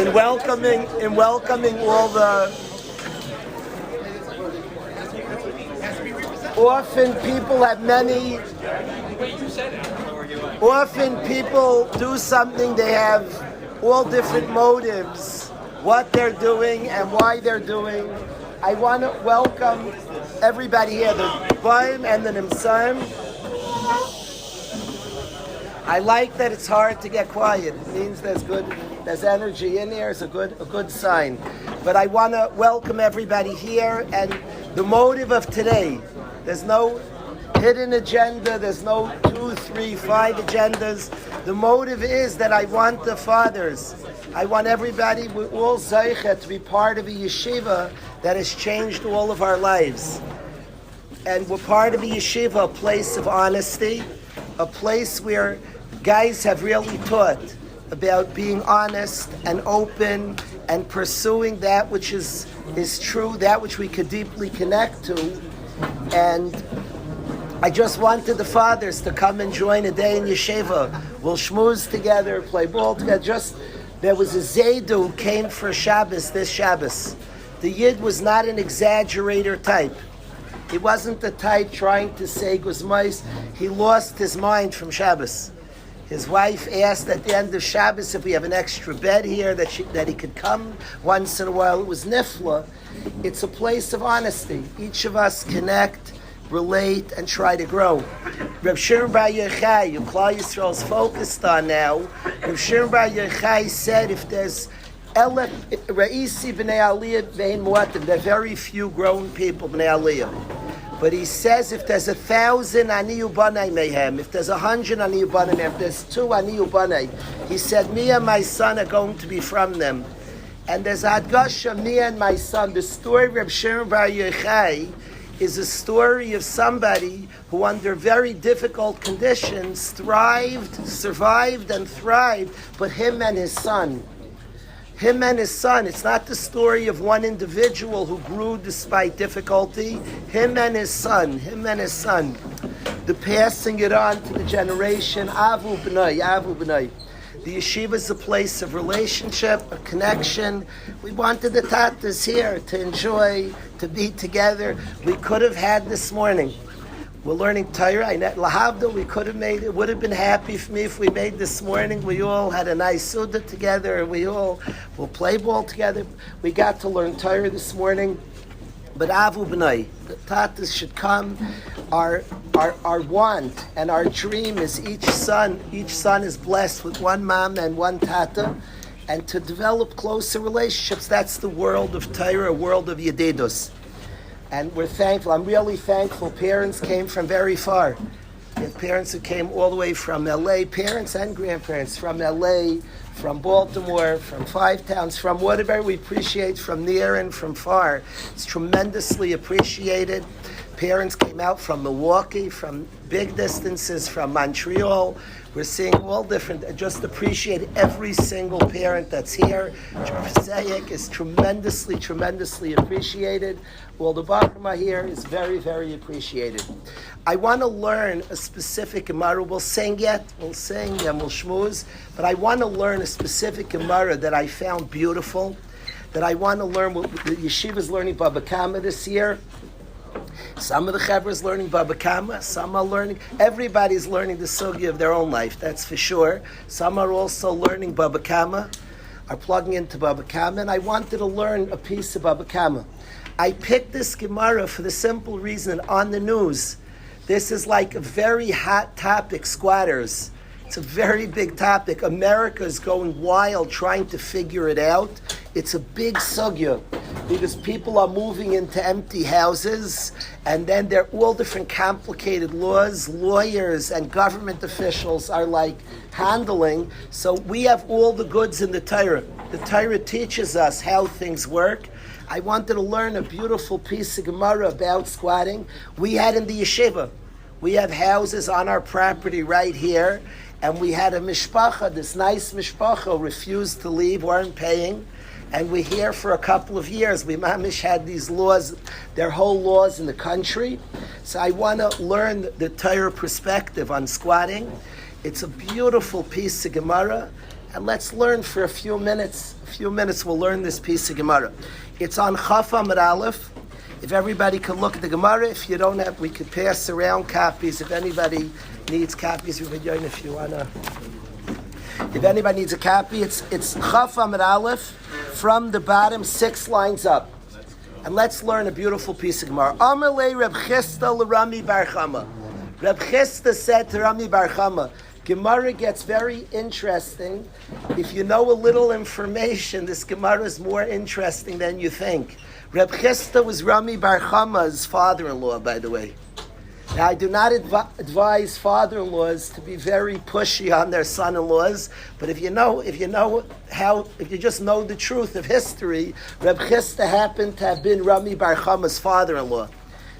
in welcoming all the. Often people do something, they have all different motives, what they're doing and why they're doing. I want to welcome everybody here, the Baim and the Nimsaim. I like that it's hard to get quiet. It means there's energy in here. It's a good sign. But I want to welcome everybody here, and the motive of today, there's no hidden agenda, there's no 2, 3, 5 agendas. The motive is that I want the fathers, I want everybody, we're all Zaycha, to be part of a yeshiva that has changed all of our lives. And we're part of a yeshiva, a place of honesty, a place where guys have really taught about being honest and open and pursuing that which is true, that which we could deeply connect to. And I just wanted the fathers to come and join a day in yeshiva. We'll schmooze together, play ball together. There was a Zaydu who came for Shabbos this Shabbos. The Yid was not an exaggerator type. He wasn't the type trying to say guzmais. He lost his mind from Shabbos. His wife asked at the end of Shabbos if we have an extra bed here that he could come once in a while. It was nifla. It's a place of honesty. Each of us connect, relate, and try to grow. Reb Shimon Bar Yochai, who Klal Yisrael is focused on now, Reb Shimon Bar Yochai said if there's Ra'isi b'nei Aliyah ve'in mu'atim, there are very few grown people b'nei Aliyah. But he says if there's 1,000 aniyu banai mehem, if there's 100 aniyu banai mehem, if there's 2 aniyu banai, he said me and my son are going to be from them. And there's Adgasha, me and my son. The story of Reb Shimon Bar Yochai is a story of somebody who under very difficult conditions survived and thrived, but him and his son. It's not the story of one individual who grew despite difficulty. Him and his son. The passing it on to the generation. Avu b'nai. The yeshiva is a place of relationship, a connection. We wanted the tatas here to enjoy, to be together. We could have had this morning. We're learning Torah. Lahavdil, we could have made it. Would have been happy for me if we made this morning. We all had a nice suda together. We all will play ball together. We got to learn Torah this morning. But Avu B'nai, the tatas should come. Our want and our dream is each son is blessed with one mom and one tata, and to develop closer relationships. That's the world of Torah, a world of Yedidus. And we're thankful. I'm really thankful. Parents came from very far. We have parents who came all the way from LA, parents and grandparents from LA, from Baltimore, from 5 towns, from whatever we appreciate, from near and from far. It's tremendously appreciated. Parents came out from Milwaukee, from big distances, from Montreal. We're seeing all different. I just appreciate every single parent that's here. Mosaic is tremendously appreciated. All the Bakrama here is very, very appreciated. I want to learn a specific Gemara. We'll sing and we'll shmooze, but I want to learn a specific Gemara that I found beautiful, that I want to learn. What the yeshiva is learning Baba Kama this year. Some of the Chevra is learning Baba Kama, some are learning, everybody's learning the sugya of their own life, that's for sure. Some are also learning Baba Kama, are plugging into Baba Kama, and I wanted to learn a piece of Baba Kama. I picked this Gemara for the simple reason that on the news, this is like a very hot topic, squatters. It's a very big topic. America is going wild trying to figure it out. It's a big sugya because people are moving into empty houses, and then there are all different complicated laws, lawyers and government officials are like handling. So we have all the goods in the Torah. The Torah teaches us how things work. I wanted to learn a beautiful piece of Gemara about squatting. We had in the yeshiva, we have houses on our property right here, and we had a mishpacha, this nice mishpacha refused to leave, weren't paying, and we're here for a couple of years. We mamish had these laws, their whole laws in the country. So I want to learn the Torah perspective on squatting. It's a beautiful piece of Gemara, and let's learn for a few minutes. We'll learn this piece of Gemara. It's on Chaf Amud Aleph. If everybody could look at the Gemara, if you don't have, we could pass around copies. If anybody needs copies, we could join if you wanna. If anybody needs a copy, it's Chaf Amud Aleph from the bottom 6 lines up. And let's learn a beautiful piece of Gemara. Amalei Reb Chisda l'Rami Bar Chama. Reb Chisda said to Rami Bar Chama, Gemara gets very interesting. If you know a little information, this Gemara is more interesting than you think. Reb Chisda was Rami Bar Chama's father-in-law, by the way. Now, I do not advise father-in-laws to be very pushy on their son-in-laws, but if you just know the truth of history, Reb Chisda happened to have been Rami Bar Chama's father-in-law.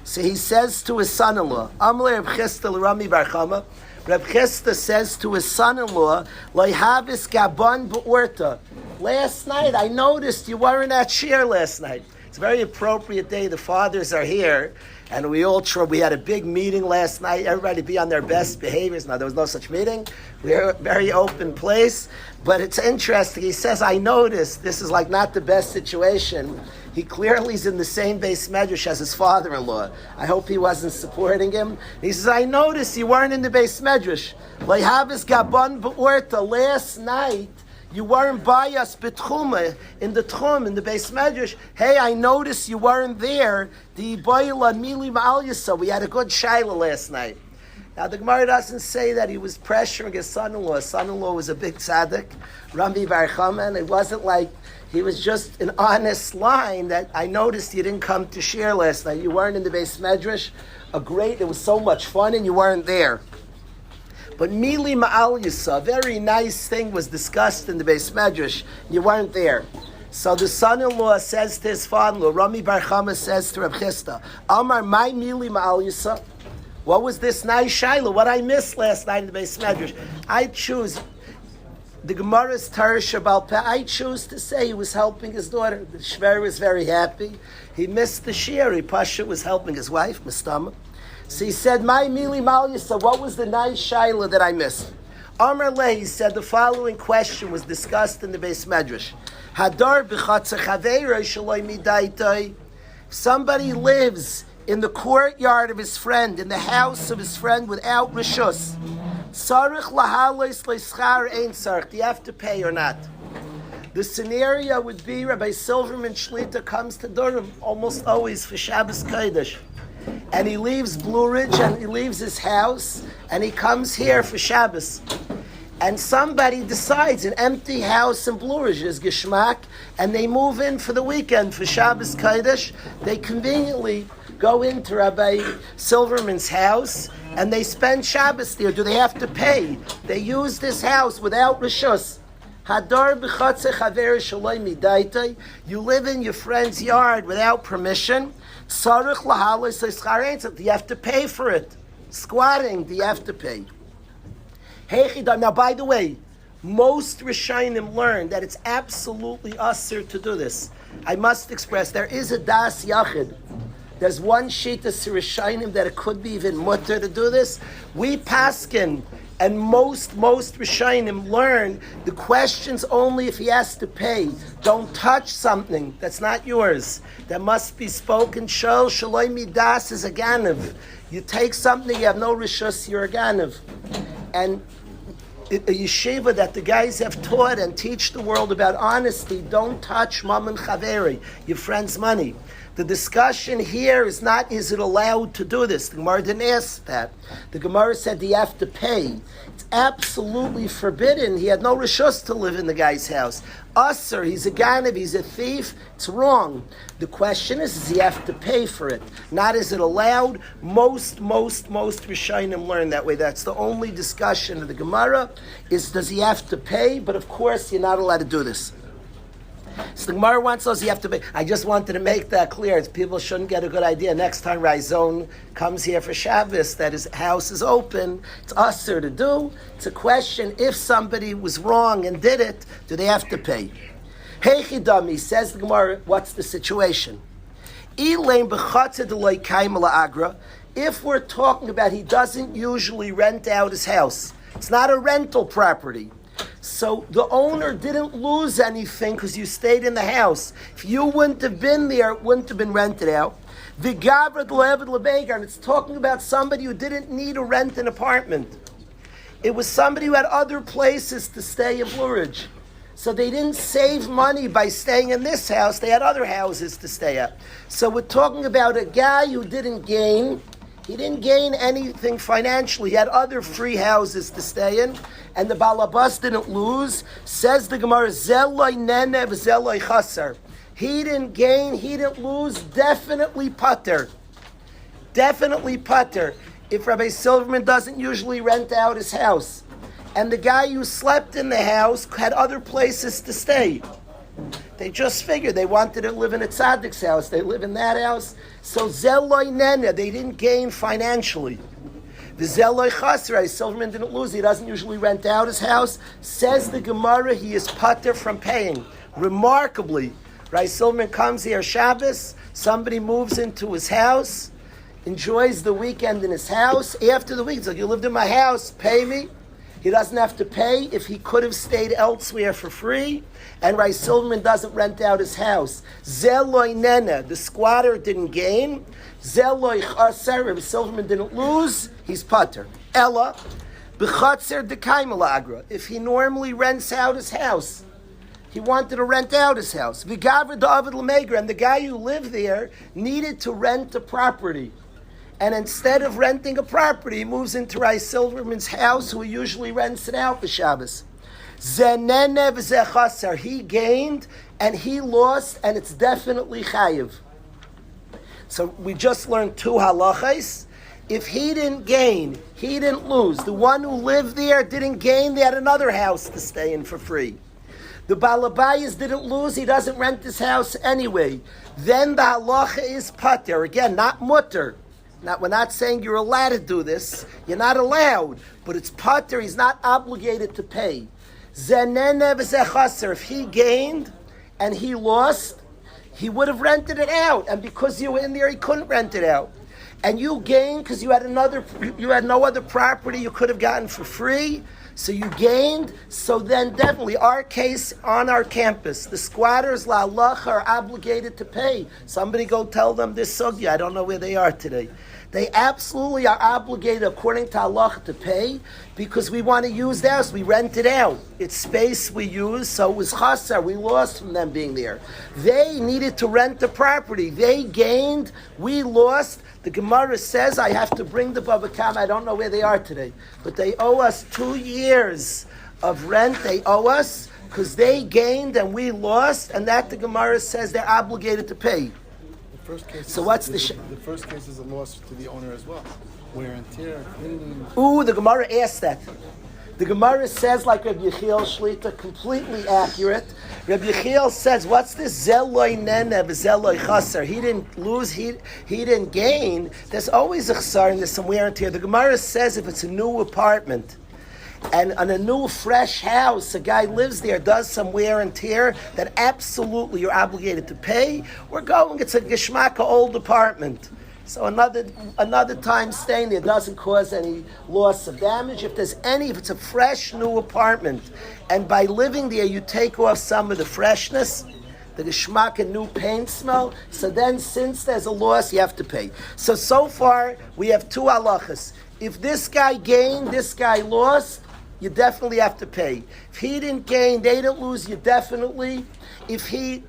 So he says to his son-in-law, Amalei Reb Chisda l'Rami Bar Chama. Reb Chisda says to his son-in-law, Loihabis Gabon Be'orta. Last night, I noticed you weren't at Shir last night. It's a very appropriate day. The fathers are here, and we had a big meeting last night. Everybody be on their best behaviors. Now, there was no such meeting. We're a very open place, but it's interesting. He says, I noticed this is like not the best situation. He clearly is in the same base medrash as his father-in-law. I hope he wasn't supporting him. He says, I noticed you weren't in the base medrash. Leihabis Gabon Be'orta. Last night, you weren't by us betchuma in the tchum, in the base medrash. Hey, I noticed you weren't there. The boila mili ma'al yisa. We had a good shaila last night. Now the Gemara doesn't say that he was pressuring his son-in-law. His son-in-law was a big tzaddik, Rami Bar Chama, and it wasn't like he was just an honest line that I noticed you didn't come to share last night. You weren't in the base medrash. It was so much fun, and you weren't there. But Mili Ma'al Yisa, a very nice thing was discussed in the base medrash. You weren't there. So the son-in-law says to his father-in-law, Rami Bar Chama says to Reb Chisda, Amar, my Mili Ma'al Yisa. What was this nice shaila? What I missed last night in the base medrash? I choose, the Gemara's Tarish Shabal Peh, I choose to say he was helping his daughter. The Shver was very happy. He missed the Shir. Pasha was helping his wife, Mistama. So he said, my Mili Mal Yisa, what was the nice shaila that I missed? Amar Le, he said, the following question was discussed in the base medrash. Hadar b'chatza chaveira shaloi midaitai. Somebody lives in the courtyard of his friend, in the house of his friend without rishus. Sarich lahalois leischar ein sarich. Do you have to pay or not? The scenario would be Rabbi Silverman Shlita comes to Durham almost always for Shabbos Kodesh. And he leaves Blue Ridge and he leaves his house and he comes here for Shabbos. And somebody decides an empty house in Blue Ridge is Geshmak, and they move in for the weekend for Shabbos Kodesh. They conveniently go into Rabbi Silverman's house and they spend Shabbos there. Do they have to pay? They use this house without rishus. Hadar b'chatze chaver shaloi midaitai. You live in your friend's yard without permission. Sarich lahalos leischar. Do you have to pay for it? Squatting, do you have to pay? Now, by the way, most Rishonim learn that it's absolutely usher to do this. I must express, there is a das yachid. There's one sheet of Rishonim that it could be even mutter to do this. We paskin, and most Rishonim learn the questions only if he has to pay. Don't touch something that's not yours. That must be spoken. Shol shaloi midas is a ganav. You take something, you have no rishus, you're a ganav. And a yeshiva that the guys have taught and teach the world about honesty, don't touch mammon chaveri, your friend's money. The discussion here is not, is it allowed to do this? The Gemara didn't ask that. The Gemara said, do you have to pay? It's absolutely forbidden. He had no rishus to live in the guy's house. Usser, he's a ganav, he's a thief. It's wrong. The question is, does he have to pay for it? Not is it allowed? Most Rishonim learn that way. That's the only discussion of the Gemara, is does he have to pay? But of course, you're not allowed to do this. So the Gemara wants us, you have to pay. I just wanted to make that clear. It's, people shouldn't get a good idea. Next time Raizon comes here for Shabbos, that his house is open, it's usher to do. It's a question, if somebody was wrong and did it, do they have to pay? Hey Chidami, says the Gemara, what's the situation? If we're talking about he doesn't usually rent out his house, it's not a rental property. So the owner didn't lose anything because you stayed in the house. If you wouldn't have been there, it wouldn't have been rented out. The Gavrat Levid Lebegar, and it's talking about somebody who didn't need to rent an apartment. It was somebody who had other places to stay in Blue Ridge. So they didn't save money by staying in this house. They had other houses to stay at. So we're talking about a guy who didn't gain. He didn't gain anything financially. He had other free houses to stay in. And the Balabas didn't lose. Says the Gemara, Zeloi nene v'zeloi chasar. He didn't gain, he didn't lose, definitely putter. Definitely putter. If Rabbi Silverman doesn't usually rent out his house, and the guy who slept in the house had other places to stay, they just figured they wanted to live in a tzaddik's house. They live in that house. So zeloi nene, they didn't gain financially. The zeloi chasrei, Silverman didn't lose. He doesn't usually rent out his house. Says the Gemara, he is putter from paying. Remarkably, Rabbi Silverman comes here Shabbos, somebody moves into his house, enjoys the weekend in his house. After the week, he's like, you lived in my house, pay me. He doesn't have to pay if he could have stayed elsewhere for free. And Rabbi Silverman doesn't rent out his house. Zeloi nene, the squatter didn't gain. Zeloi chaser, Rabbi Silverman didn't lose. He's putter. Ella, b'chatzer d'kaim agra. If he normally rents out his house, he wanted to rent out his house. V'gavra da'avid l'meger, and the guy who lived there needed to rent a property. And instead of renting a property, he moves into Rabbi Silverman's house, who he usually rents it out for Shabbos. Zenene v'zechasar. He gained and he lost, and it's definitely chayiv. So we just learned two halachas. If he didn't gain, he didn't lose. The one who lived there didn't gain, they had another house to stay in for free. The Balabayas didn't lose, he doesn't rent his house anyway. Then the halacha is pater. Again, not mutter. We're not saying you're allowed to do this. You're not allowed. But it's pater, he's not obligated to pay. Zenene v'zechaser. If he gained and he lost, he would have rented it out. And because you were in there, he couldn't rent it out. And you gained because you had no other property you could have gotten for free. So you gained. So then definitely our case on our campus, the squatters la halacha are obligated to pay. Somebody go tell them this sugya. I don't know where they are today. They absolutely are obligated according to halacha to pay because we want to use the house. We rent it out. It's space we use, so it was chasar. We lost from them being there. They needed to rent the property. They gained. We lost. The Gemara says I have to bring the Bava Kama. I don't know where they are today, but they owe us 2 years of rent. They owe us because they gained and we lost, and that the Gemara says they're obligated to pay. So what's the first case is a loss to the owner as well. Wear and tear, cleaning. Ooh, the Gemara asked that. The Gemara says, like Rabbi Yechiel Shlita, completely accurate. Rabbi Yechiel says, what's this zeloi nene v'zeloi chaser? He didn't lose, he didn't gain. There's always a chsar and there's some wear and tear. The Gemara says if it's a new apartment, and on a new, fresh house, a guy lives there, does some wear and tear, that absolutely you're obligated to pay. It's a geschmacka old apartment. So another time staying there doesn't cause any loss of damage. If it's a fresh, new apartment, and by living there you take off some of the freshness, the geschmacka new paint smell, so then since there's a loss, you have to pay. So far, we have two halachas. If this guy gained, this guy lost, you definitely have to pay. If he didn't gain, they didn't lose, you definitely. If he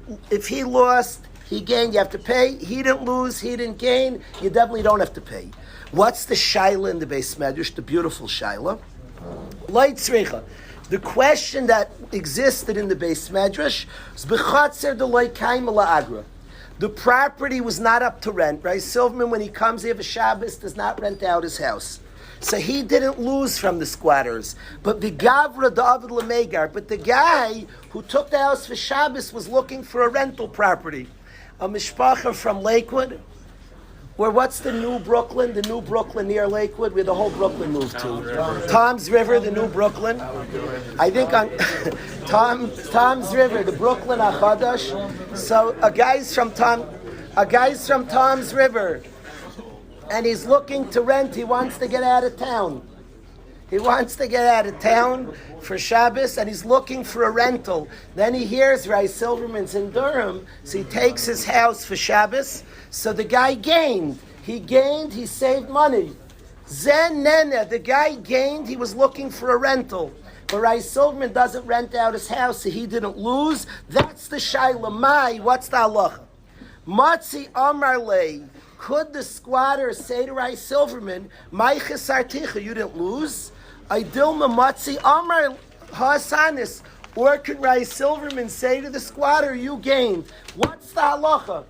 lost, he gained, you have to pay. He didn't lose, he didn't gain, you definitely don't have to pay. What's the shaila in the Beis Medrash, the beautiful shaila? Light tzricha. The question that existed in the Beis Medrash is b'chatzer d'loi kaim la'agra. The property was not up to rent. Right? Silverman, when he comes here for Shabbos, does not rent out his house. So he didn't lose from the squatters. But the Gavra David Lemegar, but the guy who took the house for Shabbos was looking for a rental property. A mishpacha from Lakewood, or what's the new Brooklyn? The new Brooklyn near Lakewood, where the whole Brooklyn moved to. Tom's River, the new Brooklyn. I think on Tom's River, the Brooklyn Achadash. So a guy's from Tom's River, and he's looking to rent. He wants to get out of town. He wants to get out of town for Shabbos, and he's looking for a rental. Then he hears Rai Silverman's in Durham, so he takes his house for Shabbos. So the guy gained. He saved money. Zen Nene, the guy gained, he was looking for a rental. But Rai Silverman doesn't rent out his house, so he didn't lose. That's the Shaila. Mai, what's the halacha? Matzi Amar Lei. Could the squatter say to Rai Silverman, Mai Chesarticha, you didn't lose? Idilma Matzi Amar Hasanis. Or could Rai Silverman say to the squatter, you gained? What's the halacha?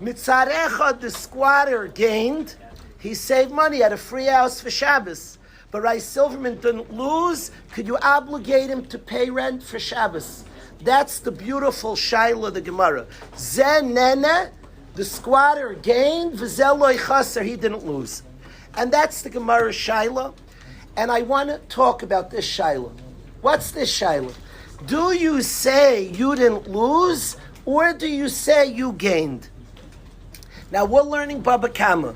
Mitzarecha, the squatter gained. He saved money at a free house for Shabbos. But Rai Silverman didn't lose. Could you obligate him to pay rent for Shabbos? That's the beautiful shaila of the Gemara. Zen Nene, the squatter gained. V'zel loy chaser, he didn't lose. And that's the Gemara shaila. And I want to talk about this shaila. What's this shaila? Do you say you didn't lose, or do you say you gained? Now we're learning Baba Kama.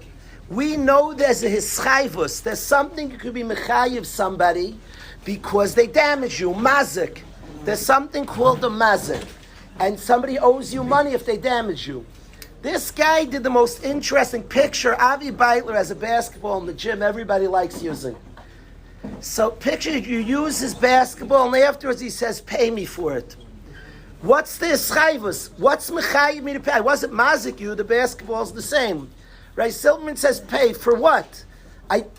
We know there's a hischayvus. There's something you could be mechayiv somebody because they damage you. Mazik. There's something called a mazik. And somebody owes you money if they damage you. This guy did the most interesting picture. Avi Beitler has a basketball in the gym everybody likes using. So picture you use his basketball and afterwards he says, pay me for it. What's the hischayvus? What's mechayiv me to pay? I wasn't mazik you. The basketball's the same. Rai Silverman says, pay for what?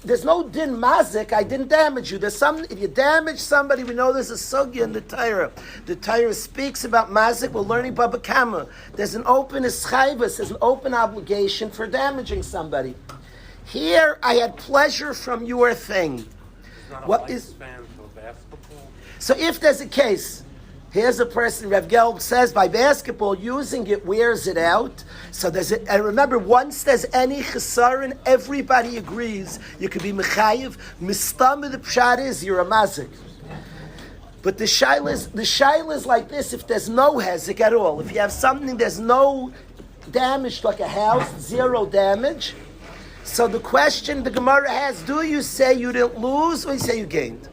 There's no din mazik, I didn't damage you. If you damage somebody, we know there's a sugya in the Torah. The Torah speaks about mazik, we're learning Baba Kama. There's an open eschayvus, there's an open obligation for damaging somebody. Here, I had pleasure from your thing. What is basketball? So if there's a case, here's a person, Rev Gelb says, by basketball, using it wears it out. So and remember, once there's any chesaron, everybody agrees you could be mechayiv. Mistam, the pshat is, you're a mazik. But the shaila is like this, if there's no hezek at all, if you have something, there's no damage, like a house, zero damage. So the question the Gemara has, do you say you didn't lose, or you say you gained?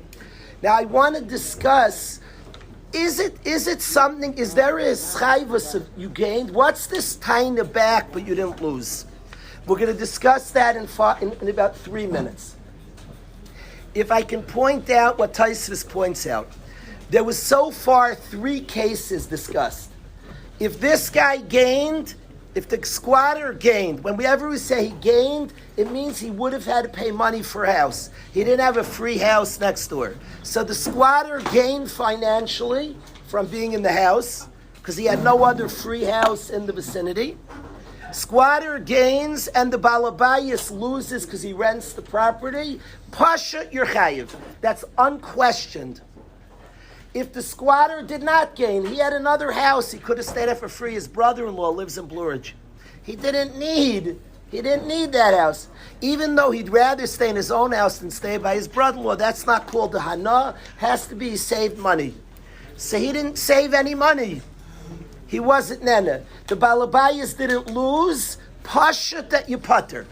Now I want to discuss, is it something, is there a schayvus you gained? What's this tying the back but you didn't lose? We're going to discuss that in about 3 minutes. If I can point out what Taisvis points out. There was so far 3 cases discussed. If this guy gained, if the squatter gained, whenever we say he gained, it means he would have had to pay money for a house. He didn't have a free house next door. So the squatter gained financially from being in the house because he had no other free house in the vicinity. Squatter gains and the balabayas loses because he rents the property. Pasha, you're chayiv. That's unquestioned. If the squatter did not gain, he had another house, he could have stayed there for free. His brother-in-law lives in Blue Ridge. He didn't need that house. Even though he'd rather stay in his own house than stay by his brother-in-law, that's not called the hana. Has to be he saved money. So he didn't save any money. He wasn't nene. The balabayas didn't lose. Pasha that you putter.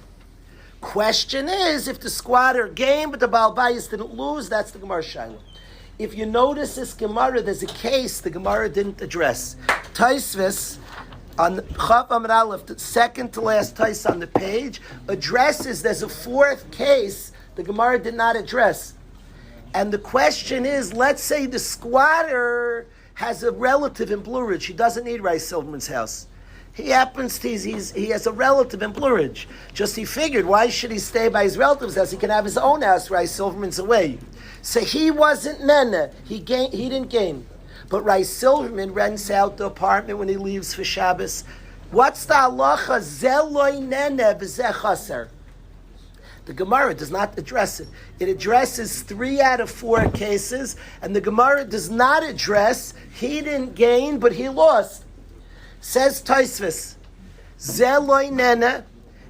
Question is, if the squatter gained but the balabayas didn't lose, that's the Gemara Shaila. If you notice this Gemara, there's a case the Gemara didn't address. Taisvis, on Chav Amud Aleph, the second to last Tais on the page, addresses, there's a 4th case the Gemara did not address. And the question is, let's say the squatter has a relative in Blue Ridge. He doesn't need Rai Silverman's house. He happens to, he has a relative in Blue Ridge. Just he figured, why should he stay by his relative's house? He can have his own house, Rai Silverman's away. So he wasn't nene. He didn't gain. But Rai Silverman rents out the apartment when he leaves for Shabbos. What's the halacha? Zeloi nene v'zeh chaser. The Gemara does not address it. It addresses 3 out of 4 cases, and the Gemara does not address he didn't gain, but he lost. Says Taisvis, Zeloi nene.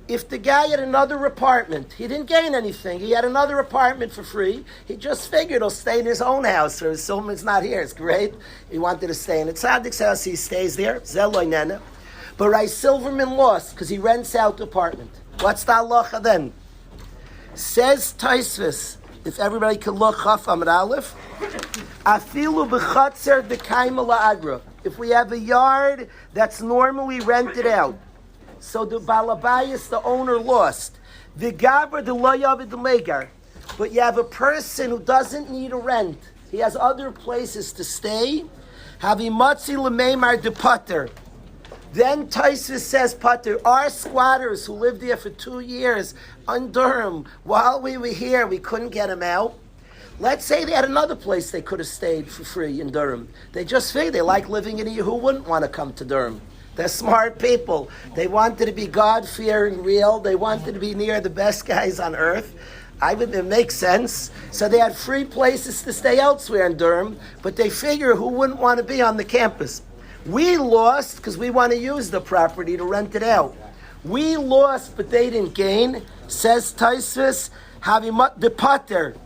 If the guy had another apartment, he didn't gain anything. He had another apartment for free. He just figured he'll stay in his own house, or Silverman's not here. It's great. He wanted to stay in a tzaddik's house. He stays there. Zeloi nene. But Rai Silverman lost because he rents out the apartment. What's the halacha then? Says Taisvis, If everybody can look, Chaf Amud Aleph. Afilu b'chatzer d'kaima la'agra. If we have a yard that's normally rented out, so the balabayas, the owner, lost. The gaber, the loyav, the legar. But you have a person who doesn't need a rent. He has other places to stay. Havimatzi l'meimar de pater. Then Taisus says, pater, our squatters who lived there for 2 years in Durham, while we were here, we couldn't get them out. Let's say they had another place they could have stayed for free in Durham. They just figured they like living in here. Who wouldn't want to come to Durham? They're smart people. They wanted to be God-fearing real. They wanted to be near the best guys on earth. It makes sense. So they had free places to stay elsewhere in Durham, but they figure who wouldn't want to be on the campus? We lost because we want to use the property to rent it out. We lost, but they didn't gain. Says Taisvis, the pater.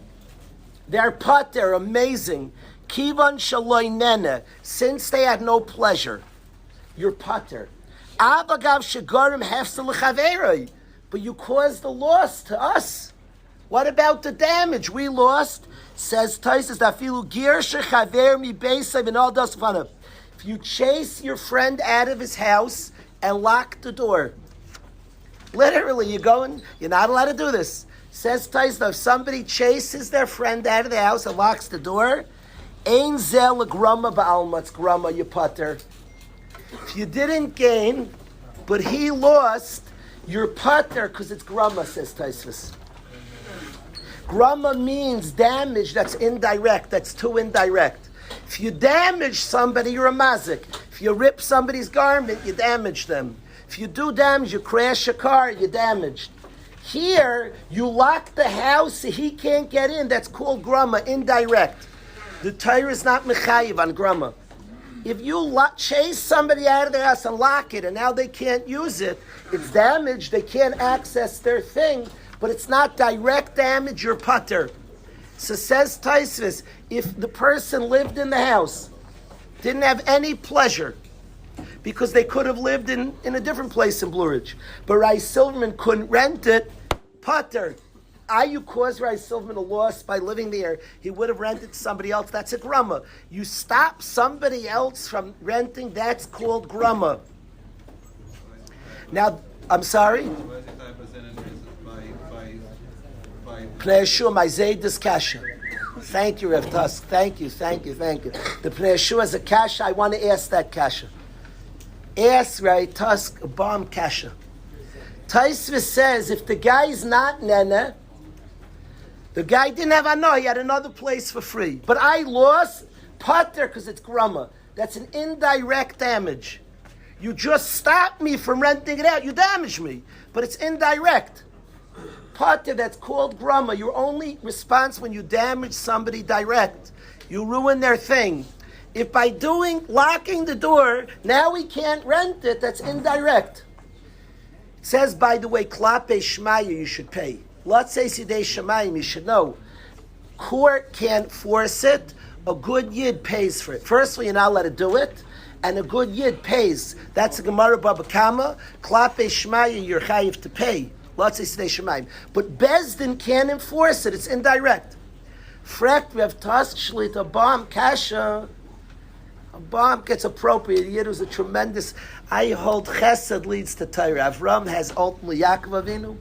Their pater, amazing. Kivan shaloi nene, since they had no pleasure. Your pater. Abagav shegarim hefsel l'chaveroi, but you caused the loss to us. What about the damage? We lost. Says Taisus, dafilu gir shechaver mi beisav and all das fanav. If you chase your friend out of his house and lock the door, literally, you're not allowed to do this. Says Taisus, if somebody chases their friend out of the house and locks the door, ein zel grama ba'alma, it's grama, you putter. If you didn't gain, but he lost, you're putter because it's grama, says Taisus. Grama means damage that's indirect, that's too indirect. If you damage somebody, you're a mazik. If you rip somebody's garment, you damage them. If you do damage, you crash a car, you're damaged. Here, you lock the house so he can't get in. That's called grama, indirect. The Torah is not mechayiv on grama. If you chase somebody out of their house and lock it, and now they can't use it, it's damaged, they can't access their thing, but it's not direct damage, you're putter. So says Taisvis, if the person lived in the house, didn't have any pleasure, because they could have lived in a different place in Blue Ridge, but Rai Silverman couldn't rent it, putter. You caused Rai Silverman a loss by living there. He would have rented to somebody else. That's a grama. You stop somebody else from renting, that's called grama. Now, I'm sorry? Pnei Yeshua, my Zaydis Kasha. Thank you, Rev Tusk. Thank you. The Pnei Yeshua is a Kasha. I want to ask that Kasha. Ask Ray Tusk a bomb Kasha. Taisvis says if the guy is not Nene, the guy didn't have Ano, he had another place for free. But I lost Pater because it's Grama. That's an indirect damage. You just stopped me from renting it out. You damaged me. But it's indirect. Pater, that's called Grama. You're only responsible when you damage somebody direct. You ruin their thing. If by locking the door, now we can't rent it, that's indirect. It says, by the way, Klape Shmaya, you should pay. Let's say Sidei Shemayim, you should know. Court can't force it. A good Yid pays for it. Firstly, you're not allowed to do it, and a good Yid pays. That's a Gemara Baba Kama. Klape Shmaya, you're chayiv to pay. Let's say Sidei Shemayim. But Bezdin can't enforce it. It's indirect. Frekt Rev Tusk Shlit a bomb Kasha. A bomb gets appropriate. Yid was a tremendous. I hold Chesed leads to Torah. Avram has ultimately Yaakov Avinu.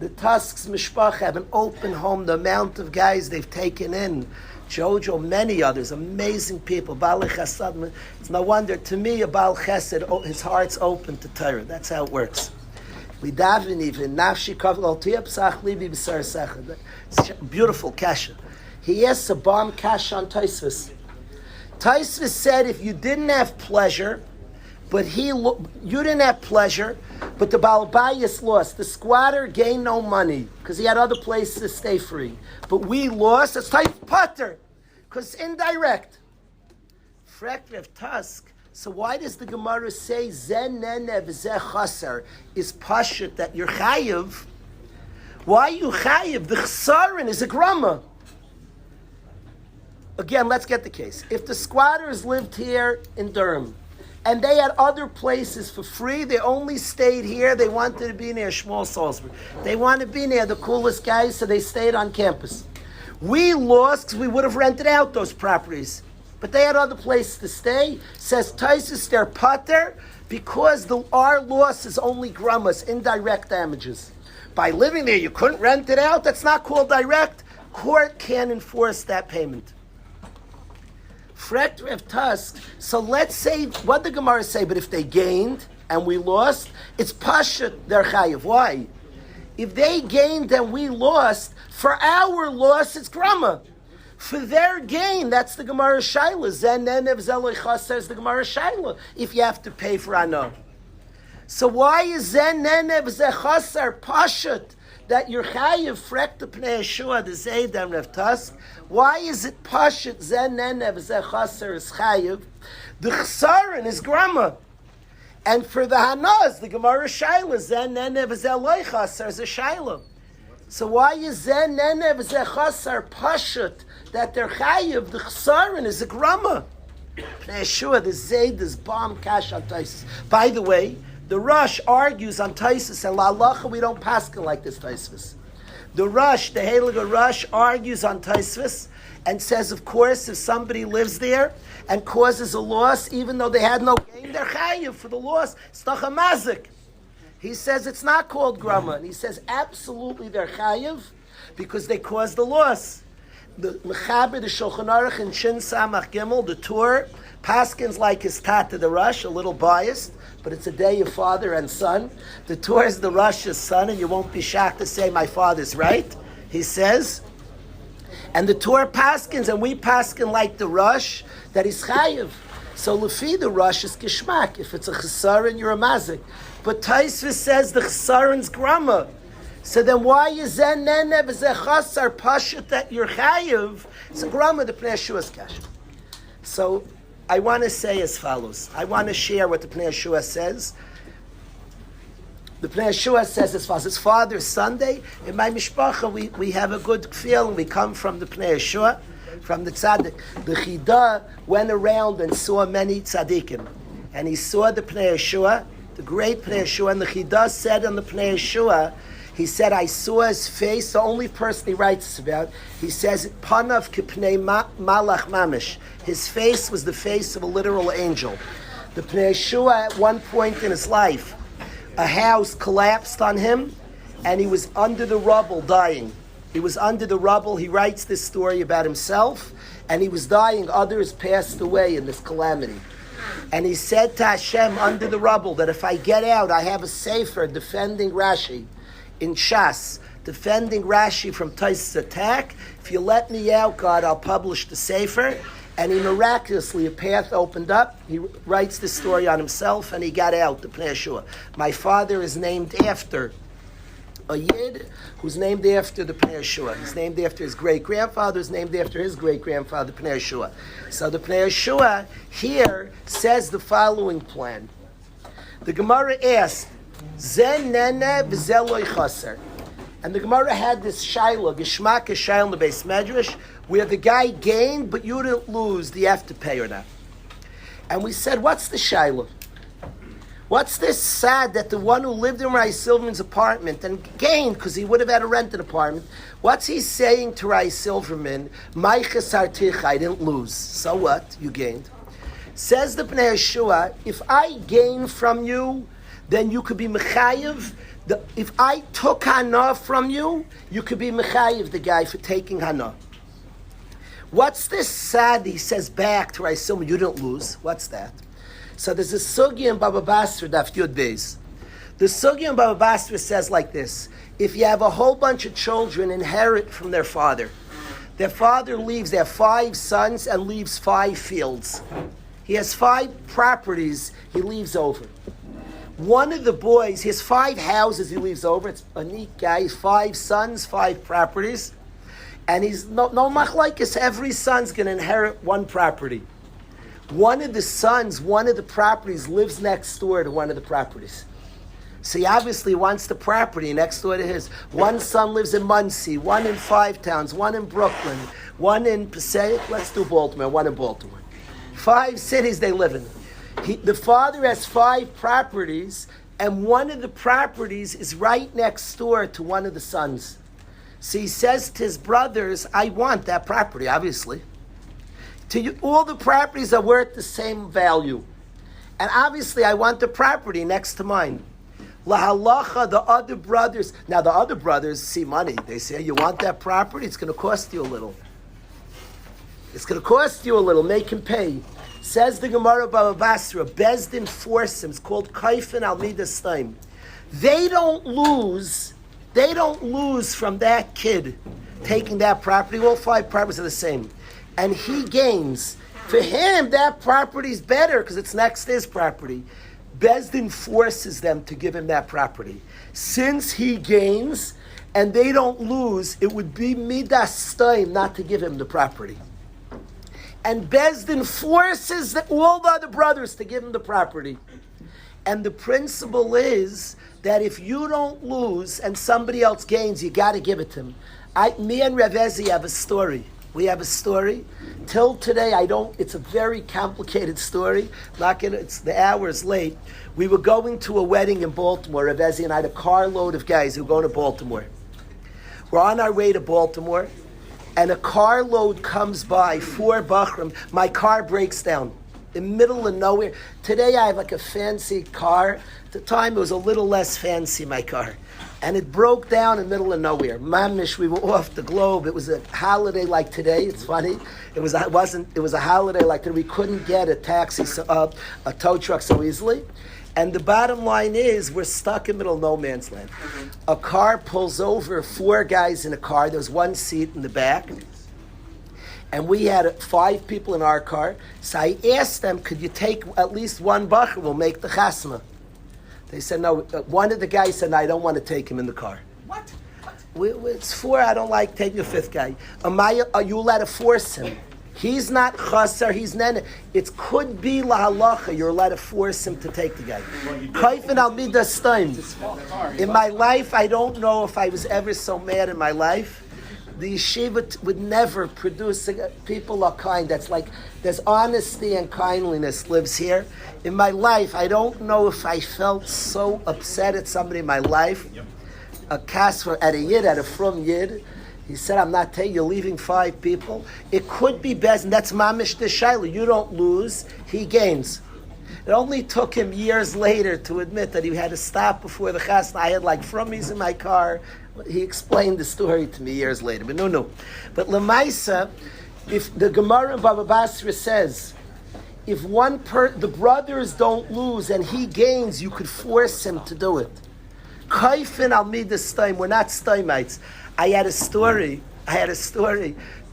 The Tusks Mishpach have an open home. The amount of guys they've taken in, Jojo, many others, amazing people. Baal Chesed. It's no wonder to me a Baal Chesed. His heart's open to Torah. That's how it works. We daven even nafshi kavol tiyab sach libi b'sar sechad. Beautiful kasha. He asks a bomb kasha on Taisvis. Taisvis said if you didn't have pleasure, but you didn't have pleasure, but the Balabayas lost. The squatter gained no money because he had other places to stay free. But we lost. It's type putter because it's indirect. Frekt Tusk. So why does the Gemara say Zen Nenev Zeh Chaser is pashut that you're chayiv? Why are you chayiv? The chsarin is a grama. Again, let's get the case. If the squatters lived here in Durham and they had other places for free, they only stayed here. They wanted to be near Shmuel Salisbury. They wanted to be near the coolest guys, so they stayed on campus. We lost because we would have rented out those properties. But they had other places to stay. Says Taisus, they're pater because our loss is only gramas, indirect damages. By living there, you couldn't rent it out. That's not called direct. Court can enforce that payment. Frekt Rev Tusk. So let's say, what the Gemara say, but if they gained and we lost, it's Pashat, they're chayiv. Why? If they gained and we lost, for our loss, it's grama. For their gain, that's the Gemara Shaila. Zen nenev zeloi chaser is the Gemara Shaila. If you have to pay for anah. So why is zen nenev ze chaser pashat that you're chayiv frekta pnei Yeshua the Zaydam Rev Tusk? Why is it pashat zen nenev ze chaser is chayiv? The chsaron is grama. And for the hanaz, the Gemara Shaila zen nenev ze loi chaser is a Shaila. So why is zen nenev ze chaser pashat that they're chayiv? The chsaron is a grama. Pnei Yeshua the Zayd is bomb cash on Taisus. By the way, the Rush argues on Taisus, and la'alacha we don't paskin like this Taisus. The Rush, the Heilige Rush, argues on Taisus and says, of course, if somebody lives there and causes a loss, even though they had no gain, they're chayiv for the loss. It's not a mazik. He says it's not called grama, and he says absolutely they're chayiv because they caused the loss. The Mechaber, the Shulchan Aruch, and Shin Samach Gimel, the Torah, paskins like his tata, the Rush, a little biased, but it's a day of father and son. The Torah is the Rush's son, and you won't be shocked to say my father's right, he says. And the Torah paskins, and we paskin like the Rush, that he's chayiv. So lefi the Rush is kishmak. If it's a chesaron, you're a mazik. But Taisvis says the chesaron's grama. So then why is zen nenev ze chasar pashat that you're chayiv? It's a grama the Pnei Yeshua's cash. So I want to say as follows. I want to share what the Pnei Yeshua says. The Pnei Yeshua says as follows. It's Father's Sunday. In my mishpacha, we have a good feeling. We come from the Pnei Yeshua, from the tzaddik. The Chida went around and saw many tzaddikim. And he saw the Pnei Yeshua, the great Pnei Yeshua, and the Chida said on the Pnei Yeshua, he said, I saw his face, the only person he writes about, he says, Panav kipnei malach mamish. His face was the face of a literal angel. The Pnei Yeshua, at one point in his life, a house collapsed on him, and he was under the rubble dying. He was under the rubble. He writes this story about himself, and he was dying. Others passed away in this calamity. And he said to Hashem under the rubble that if I get out, I have a sefer defending Rashi in Shas, defending Rashi from Taisus' attack. If you let me out, God, I'll publish the sefer. And he miraculously, a path opened up. He writes this story on himself, and he got out, the Pnei Yeshua. My father is named after a Yid who's named after the Pnei Yeshua. He's named after his great-grandfather, who's named after his great-grandfather, Pnei Yeshua. So the Pnei Yeshua here says the following plan. The Gemara asked, Zen nene v'zeloi chaser. And the Gemara had this shaila, geshmak shail in the Beis Medrash, where the guy gained, but you didn't lose. Do you have to pay or not? And we said, what's the shaila? What's this sad that the one who lived in Rai Silverman's apartment and gained because he would have had to rent an apartment? What's he saying to Rai Silverman? My chesartich, I didn't lose. So what? You gained. Says the Pnei Yeshua, if I gain from you, then you could be mechayiv. If I took hana from you, you could be mechayiv the guy for taking hana. What's this sad? He says back to Rai Silverman, you didn't lose. What's that? So there's a sugya in Baba Basra, Daf Yud Beis. The sugya in Baba Basra says like this: if you have a whole bunch of children inherit from their father leaves, they have 5 sons and leaves 5 fields. He has 5 properties he leaves over. One of the boys, he has 5 houses he leaves over. It's a neat guy. He's 5 sons, 5 properties. And he's no machlokes. Every son's going to inherit one property. One of the sons, one of the properties lives next door to one of the properties. So he obviously wants the property next door to his. One son lives in Muncie, one in 5 towns, one in Brooklyn, one in Passaic. Let's do Baltimore, one in Baltimore. 5 cities they live in. The father has 5 properties, and one of the properties is right next door to one of the sons. So he says to his brothers, I want that property, obviously. To you, all the properties are worth the same value. And obviously I want the property next to mine. Lahalacha, the other brothers, now the other brothers see money. They say, you want that property? It's going to cost you a little. It's going to cost you a little. Make him pay. Says the Gemara Baba Basra, Bezdin force him. It's called Kaifin al Midas Taim. They don't lose from that kid taking that property. All 5 properties are the same. And he gains. For him, that property is better because it's next to his property. Bezdin forces them to give him that property. Since he gains and they don't lose, it would be Midas Taim not to give him the property. And Bezdin forces all the other brothers to give him the property. And the principle is that if you don't lose and somebody else gains, you got to give it to him. Me and Revezi have a story. We have a story. Till today, it's a very complicated story. It's the hour's late. We were going to a wedding in Baltimore. Revezi and I had a carload of guys who were going to Baltimore. We're on our way to Baltimore, and a carload comes by, 4 Bachram. My car breaks down in the middle of nowhere. Today I have like a fancy car. At the time it was a little less fancy, my car. And it broke down in the middle of nowhere. Mamish, we were off the globe. It was a holiday like today. It's funny. It was a holiday like today. We couldn't get a taxi, a tow truck so easily. And the bottom line is, we're stuck in the middle of no man's land. A car pulls over, 4 guys in a car. There was 1 seat in the back. And we had 5 people in our car. So I asked them, could you take at least 1 bacher? We'll make the chasna. They said, no. One of the guys said, no, I don't want to take him in the car. What? It's 4, I don't like taking a 5th guy. Are you allowed to force him? He's not chasar, he's nene. It could be lahalacha, you're allowed to force him to take the guy. Kaifin al midas taim. In my life, I don't know if I was ever so mad in my life. The yeshiva would never produce people are kind. That's like, there's honesty and kindliness lives here. In my life, I don't know if I felt so upset at somebody in my life. A kasfer at a yid, at a from yid. He said, I'm not taking, you're leaving 5 people. It could be best, and that's mamish the shaila. You don't lose, he gains. It only took him years later to admit that he had to stop before the chasna. I had like frummies in my car. He explained the story to me years later. But no. But Lamaisa, if the Gemara in Baba Basra says, if the brothers don't lose and he gains, you could force him to do it. Kaifin al midas taim. We're not staimites. I had a story.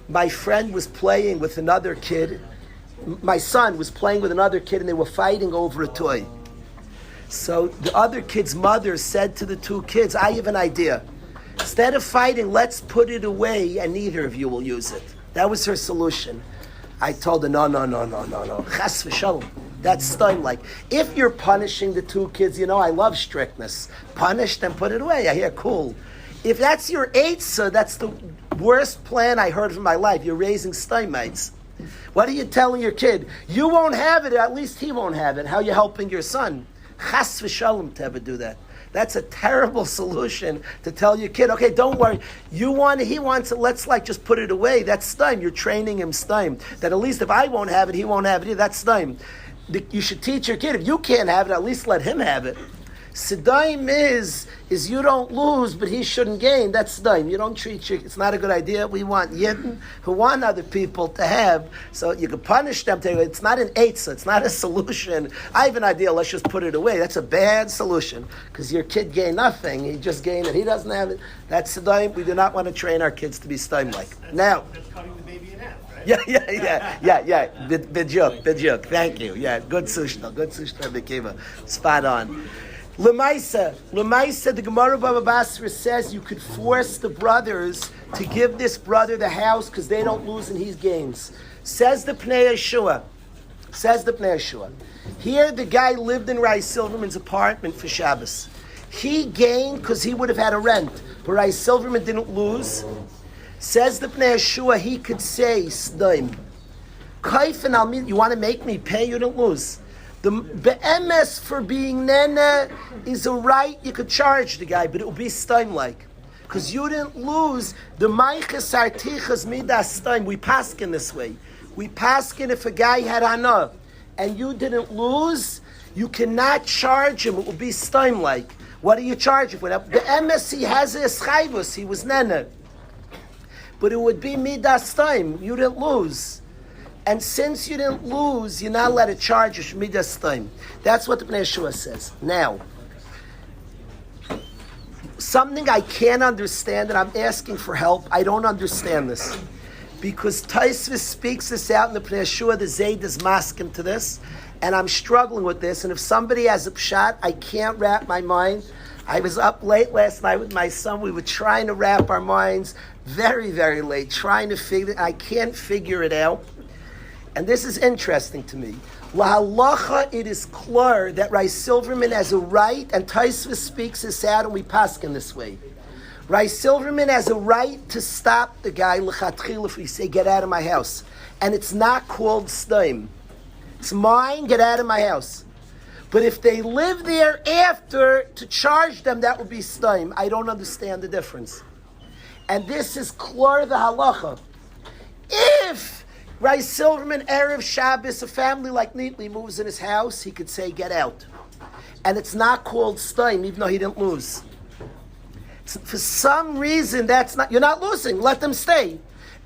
My friend was playing with another kid. My son was playing with another kid, and they were fighting over a toy. So the other kid's mother said to the 2 kids, I have an idea. Instead of fighting, let's put it away and neither of you will use it. That was her solution. I told her, no. Chas v'shalom. That's like. If you're punishing the 2 kids, I love strictness. Punish them, put it away. I hear, cool. If that's your eitzah, that's the worst plan I heard in my life. You're raising steinmites. What are you telling your kid? You won't have it, at least he won't have it. How are you helping your son? Chas v'shalom to ever do that. That's a terrible solution to tell your kid, okay, don't worry. He wants it, let's just put it away. That's stein. You're training him stein. That at least if I won't have it, he won't have it either. That's stein. You should teach your kid, if you can't have it, at least let him have it. Sidaim is you don't lose, but he shouldn't gain. That's Sidaim. You don't treat your, it's not a good idea. We want Yidden who want other people to have, so you can punish them. It's not an eitzah. It's not a solution. I have an idea, let's just put it away. That's a bad solution, because your kid gained nothing. He just gained it. He doesn't have it. That's Sidaim. We do not want to train our kids to be Sidaim-like. Now, that's cutting the baby in half, right? Yeah. Bid joke. Thank you. Yeah, good sushta, Bekiva. Spot on. Lemaisa, the Gemara Baba Basra says you could force the brothers to give this brother the house because they don't lose and he gains. Says the Pnei Yeshua. Here the guy lived in Rai Silverman's apartment for Shabbos. He gained because he would have had a rent, but Rai Silverman didn't lose. Says the Pnei Yeshua, he could say, Sdaim, Kaifin al, you want to make me pay, you don't lose. The be'emes for being nene is a right, you could charge the guy, but it will be Stein-like. Because you didn't lose the Meiches Artichas Midas Stein. We paskin this way. We paskin if a guy had Hana and you didn't lose, you cannot charge him. It will be Stein like. What do you charge him for? The MS he has a Schayvus, he was Nene. But it would be Midas Stein. You didn't lose. And since you didn't lose, you're not allowed to charge you Midas Stein. That's what the Bnei Yeshua says. Now, something I can't understand, and I'm asking for help. I don't understand this. Because Taisvis speaks this out in the Bnei Yeshua, the Zayd is masking to this, and I'm struggling with this. And if somebody has a pshat, I can't wrap my mind. I was up late last night with my son. We were trying to wrap our minds very, very late, trying to figure it. I can't figure it out. And this is interesting to me. La halacha, it is clear that Rai Silverman has a right, and Taisva speaks this out, and we paskin this way. Rai Silverman has a right to stop the guy, l'chatchil, if we say, get out of my house. And it's not called stam. It's mine, get out of my house. But if they live there after, to charge them, that would be stam. I don't understand the difference. And this is clear the halacha. If Rai Silverman, Erev Shabbos, a family like Neatly moves in his house, he could say, get out. And it's not called stam, even though he didn't lose. For some reason, that's not, you're not losing, let them stay.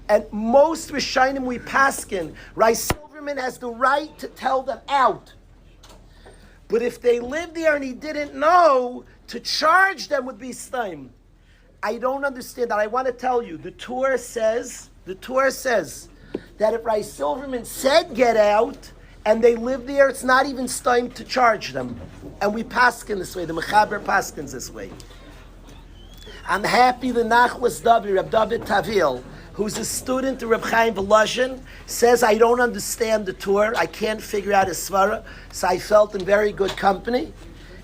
And most Rishonim we paskin, Rai Silverman has the right to tell them out. But if they lived there and he didn't know, to charge them would be stam. I don't understand that. I want to tell you, the Torah says that if Rai Silverman said get out, and they live there, it's not even stam to charge them. And we paskin this way, the Mechaber paskins this way. I'm happy the Nachlas David, Reb David Tavil, who's a student of Reb Chaim Volozhin, says I don't understand the Torah, I can't figure out his svara, so I felt in very good company.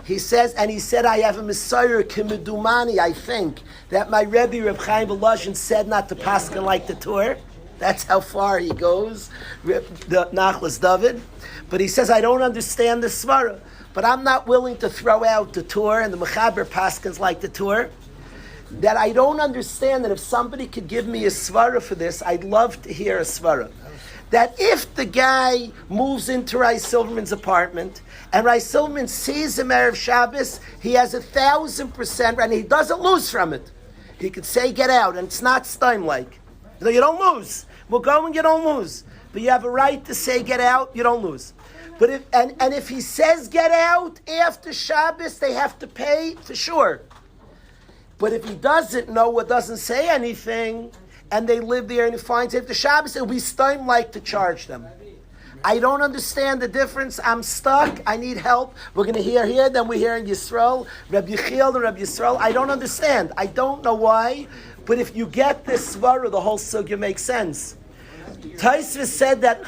He says, and he said, I have a Messiah, Kimedumani, I think, that my Rebbe, Reb Chaim Volozhin, said not to paskin like the Torah. That's how far he goes, the Nachlas David. But he says, I don't understand the svara, but I'm not willing to throw out the Torah, and the Mechaber paskins like the Torah. That I don't understand, that if somebody could give me a svara for this, I'd love to hear a svara. That if the guy moves into Rai Silverman's apartment, and Rai Silverman sees him Erev Shabbos, he has 1,000%, and he doesn't lose from it. He could say, get out, and it's not stam-like. You don't lose. We'll go and you don't lose. But you have a right to say, get out, you don't lose. But if, and if he says, get out, after Shabbos, they have to pay, for sure. But if he doesn't know or doesn't say anything, and they live there and he finds after Shabbos, it'll be stam-like to charge them. I don't understand the difference. I'm stuck. I need help. We're going to hear here, then we hear in Yisrael, Reb Yechiel and Reb Yisrael. I don't understand. I don't know why. But if you get this svara, the whole sugya makes sense. Taisvis said that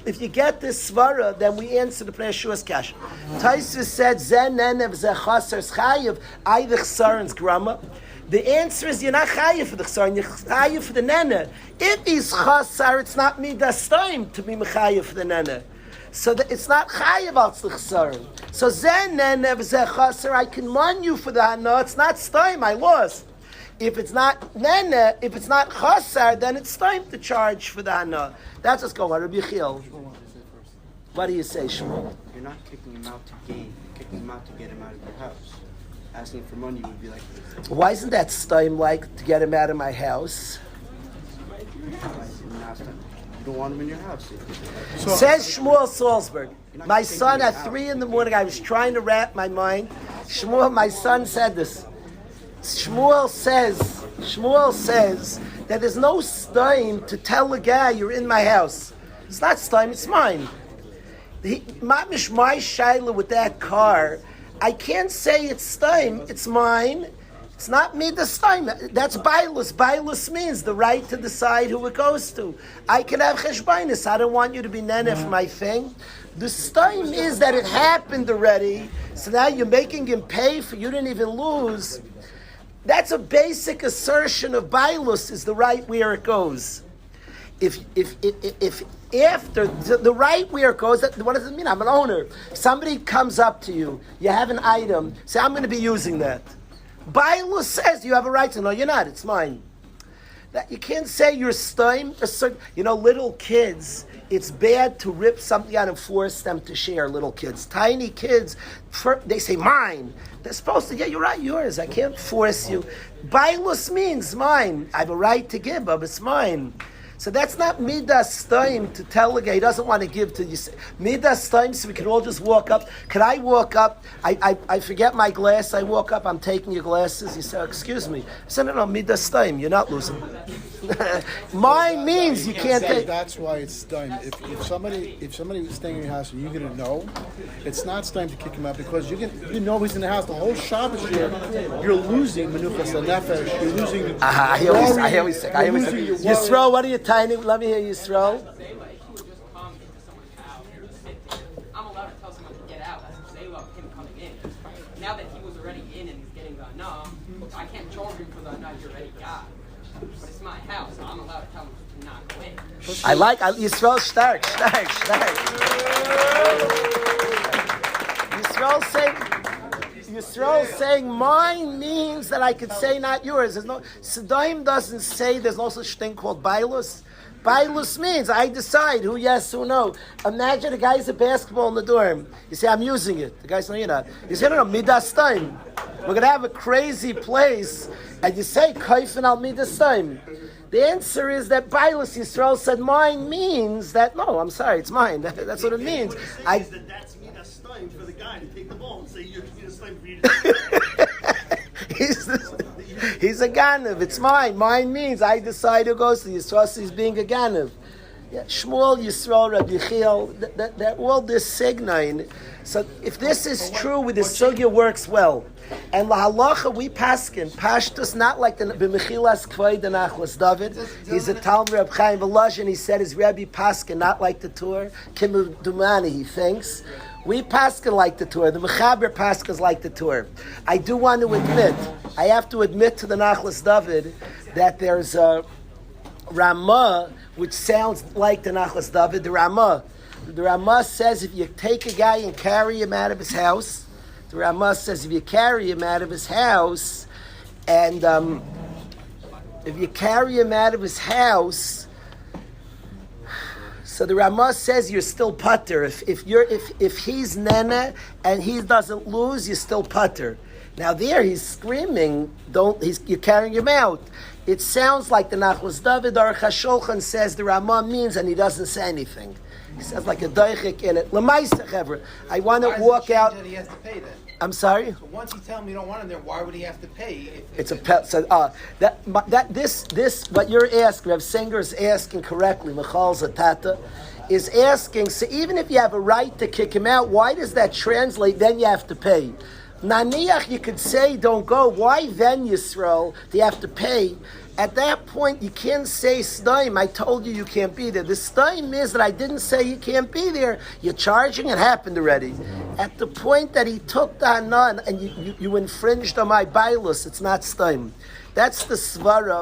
if you get this svara, then we answer the Bnei Yeshua's kash. Taisvis said, Zen nenev ze chaser chayiv, I the chsarin's grama. The answer is you're not chayiv for the chsarin, you're chayiv for the nene. If he's chaser, it's not midas time to be mechayiv for the nene. So that it's not chayiv al the chsarin. So zen nenev ze chaser, I can mon you for the hana, it's not stam, I lost. If it's not nene, if it's not chasar, then it's time to charge for the hana. That's what's going on. Rabbi Yechiel. What do you say, Shmuel? You're not kicking him out to gain. You're kicking him out to get him out of your house. Asking for money would be like this. Why isn't that stam like to get him out of my house? You don't want him in your house. Says Shmuel Salzberg. My son at 3 a.m, I was trying to wrap my mind. Shmuel, my son said this. Shmuel says that there's no stam to tell a guy you're in my house. It's not stam, it's mine. Mamish my shaila with that car, I can't say it's stam, it's mine. It's not me the stam. That's bailus. Bailus means the right to decide who it goes to. I can have cheshbainis. I don't want you to be nene for my thing. The stam is that it happened already, so now you're making him pay for you didn't even lose. That's a basic assertion of bailus is the right where it goes. If after the right where it goes, what does it mean? I'm an owner. Somebody comes up to you, you have an item, say I'm going to be using that. Bailus says you have a right to. No, you're not. It's mine. That you can't say you're stuim. Little kids. It's bad to rip something out and force them to share. Little kids, tiny kids, they say mine. They're supposed to. Yeah, you're right. Yours. I can't force you. Bailus means mine. I have a right to give, but it's mine. So that's not midas time to tell a guy he doesn't want to give to you. Midas time, so we can all just walk up. Can I walk up? I forget my glass. I walk up. I'm taking your glasses. You say, excuse me. I said, no, midas time. You're not losing. Mine means you can't take. That's why it's time. If somebody was staying in your house and you're gonna know, it's not time to kick him out because you know he's in the house the whole Shabbos year. You're losing menuchas nefesh. You're losing. I always say. Yisrael, what are you tiny? Let me hear Yisrael. I'm allowed to tell someone to get out. That's say about him coming in. Now that he was already in and he's getting the anah, I can't charge him for the anah he already got. But it's my house, so I'm allowed to tell him to not go in. Yisrael stark. Yisrael saying mine means that I could say not yours. There's no Sedaim doesn't say there's no such thing called bailus. Bailus means I decide who yes, who no. Imagine a guy's a basketball in the dorm. You say, I'm using it. The guy says, no, you're not. You say, no, midas time. We're going to have a crazy place. And you say, kaifin al midas time. The answer is that Bailus Yisrael said mine means that, no, I'm sorry, it's mine. That's what it means. That's midas time for the guy to take the ball and say, you're midas time for you to He's a ganav. It's mine. Mine means I decide who goes to Yisrael. He's being a ganav. Yeah, Shmuel, Yisrael, Rabbi Kalish, they're all this signain. So if this is true, with the sugya works well. And lahalacha we paskin pashtus not like the b'mechilas kvay denachlas David. He's a Talmud Reb Chaim Volozhin. He said his Rebbe paskin not like the Torah. Kim Dumani he thinks. We paskin like the Torah. The Mechaber paskins like the Torah. I do want to admit. I have to admit to the Nachlas David that there's a Ramah which sounds like the Nachlas David. The Ramah says if you take a guy and carry him out of his house, the Ramah says if you carry him out of his house, and if you carry him out of his house, so the Ramah says you're still putter. If he's nena and he doesn't lose, you're still putter. Now there he's screaming, you're carrying him out. It sounds like the Nachlas David Aruch HaShulchan says the Ramah means, and he doesn't say anything. He says like a doichik in it. L'maisa chevra. I want to walk out. He has to pay then. I'm sorry. So once you tell him you don't want him there, why would he have to pay? It's a pet. So this what you're asking, Rav Singer is asking correctly. Michal Zatata is asking. So even if you have a right to kick him out, why does that translate? Then you have to pay. Naniach, you could say don't go. Why then, Yisrael? Do you have to pay? At that point, you can't say Sdaim. I told you can't be there. The Sdaim is that I didn't say you can't be there. You're charging. It happened already. At the point that he took the Hanan and you infringed on my bailus, it's not Sdaim. That's the svara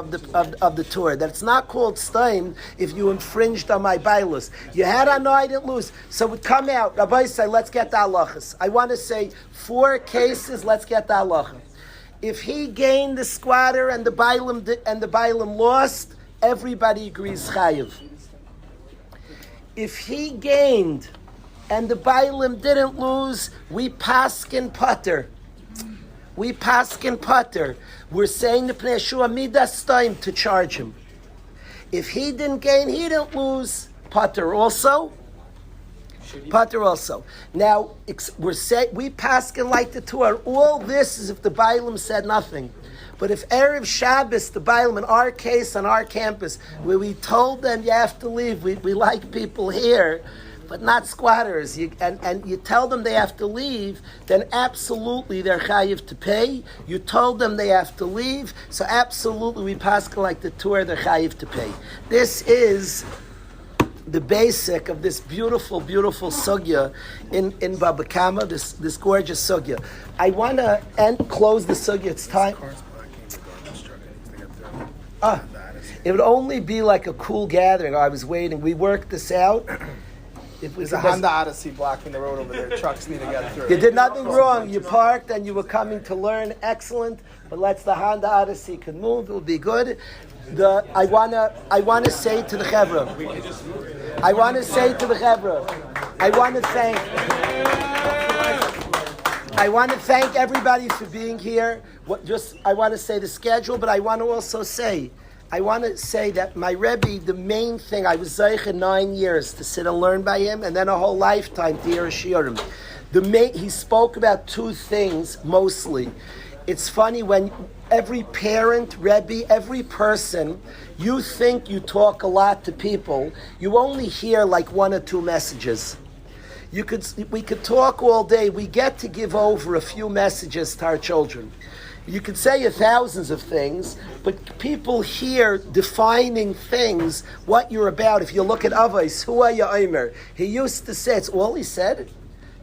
of the Torah. That it's not called Sdaim if you infringed on my bailus. You had Hanan, I didn't lose. So it would come out. Rabbi say, let's get the halachas. I want to say 4 cases. Let's get the halacha. If he gained the squatter and the bailam lost, everybody agrees chayiv. If he gained and the bailam didn't lose, we paskin putter. We're saying the Pnei Yeshua midas time to charge him. If he didn't gain, he didn't lose, putter also. Pater also. Now we paskin like the Torah. All this is if the Bailam said nothing. But if Erev Shabbos, the Bailam, in our case on our campus, where we told them you have to leave, we like people here, but not squatters, and you tell them they have to leave, then absolutely they're chayiv to pay. You told them they have to leave, so absolutely we paskin like the Torah, they're chayiv to pay. This is the basic of this beautiful, beautiful sugya in Baba Kama, this gorgeous sugya. I want to close the sugya. It's time. It would only be like a cool gathering. I was waiting. We worked this out. if we There's a could Honda Odyssey blocking the road over there. Trucks need to get through. You did nothing wrong. You parked and you were coming to learn. Excellent. But let's the Honda Odyssey can move. It will be good. I wanna say to the Chevra. I want to thank everybody for being here. I want to say the schedule, but I want to also say that my Rebbe, the main thing, I was Zeicha 9 years to sit and learn by him, and then a whole lifetime to hear a shiurim. He spoke about two things mostly. It's funny when every parent, Rebbe, every person, you think you talk a lot to people, you only hear like one or two messages. We could talk all day. We get to give over a few messages to our children. You could say thousands of things, but people hear defining things, what you're about. If you look at Avos, Hu Omer, he used to say, it's all he said.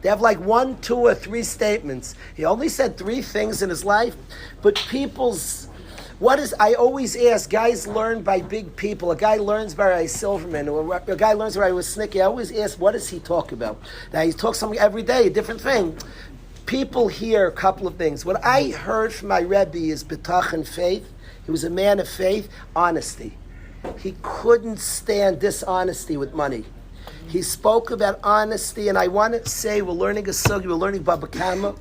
They have like 1, 2, or 3 statements. He only said 3 things in his life, but I always ask, guys learn by big people. A guy learns by a Silverman, or a guy learns by a Snicky. I always ask, what does he talk about? Now, he talks something every day, a different thing. People hear a couple of things. What I heard from my Rebbe is betach and faith. He was a man of faith, honesty. He couldn't stand dishonesty with money. He spoke about honesty, and I want to say, we're learning a sugi, we're learning Baba Kama.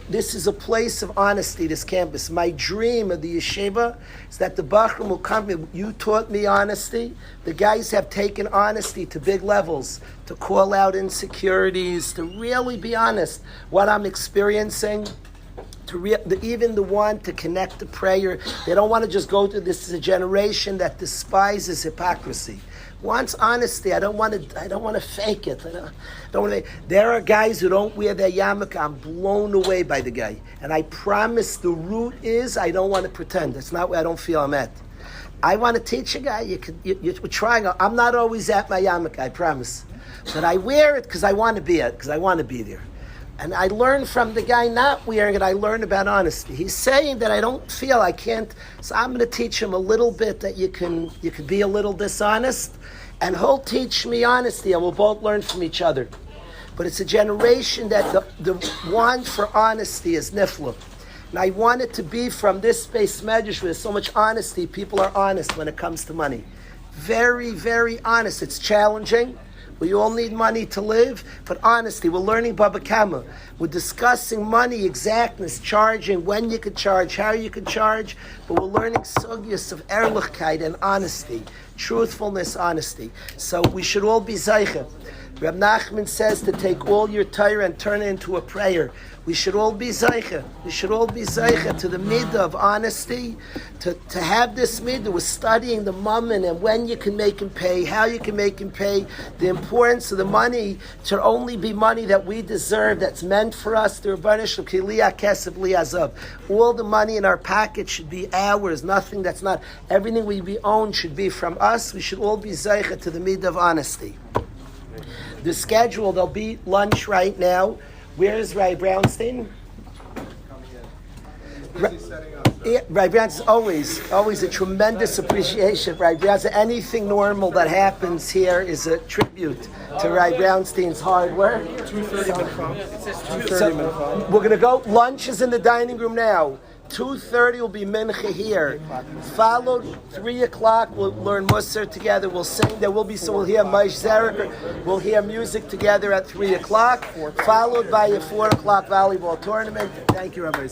This is a place of honesty, this campus. My dream of the yeshiva is that the Bachram will come, you taught me honesty. The guys have taken honesty to big levels, to call out insecurities, to really be honest. What I'm experiencing, even the one to connect to prayer. They don't want to just go to this. Is a generation that despises hypocrisy. Wants honesty. I don't want to fake it. There are guys who don't wear their yarmulke. I'm blown away by the guy, and I promise the root is I don't want to pretend. That's not where I don't feel I'm at. I want to teach a guy. You're trying. I'm not always at my yarmulke. I promise, but I wear it because I want to be it. Because I want to be there. And I learned from the guy not wearing it, I learned about honesty. He's saying that I don't feel I can't, so I'm going to teach him a little bit that you can be a little dishonest, and he'll teach me honesty, and we'll both learn from each other. But it's a generation that the want for honesty is nifla. And I want it to be from this space medrash where there's so much honesty, people are honest when it comes to money. Very, very honest. It's challenging. We all need money to live, but honesty, we're learning Baba Kama. We're discussing money, exactness, charging, when you could charge, how you could charge, but we're learning sugyas of ehrlichkeit and honesty, truthfulness, honesty. So we should all be zeicha. Reb Nachman says to take all your Torah and turn it into a prayer. We should all be zeicha. We should all be zeicha to the midah of honesty, to have this midah. We're studying the mammon and when you can make him pay, how you can make him pay, the importance of the money to only be money that we deserve, that's meant for us. All the money in our pocket should be ours, nothing that's not. Everything we own should be from us. We should all be zeicha to the midah of honesty. The schedule, there'll be lunch right now. Where's Ray Brownstein? Ray Brownstein, always a tremendous appreciation. Ray Brownstein, anything normal that happens here is a tribute to Ray Brownstein's hard work. 2:30. We're going to go. Lunch is in the dining room now. 2:30 will be mincha here. Followed 3 o'clock. We'll learn Musar together. We'll sing. We'll hear Maish Zarek. We'll hear music together at 3 o'clock. Followed by a 4 o'clock volleyball tournament. Thank you, Rabbi.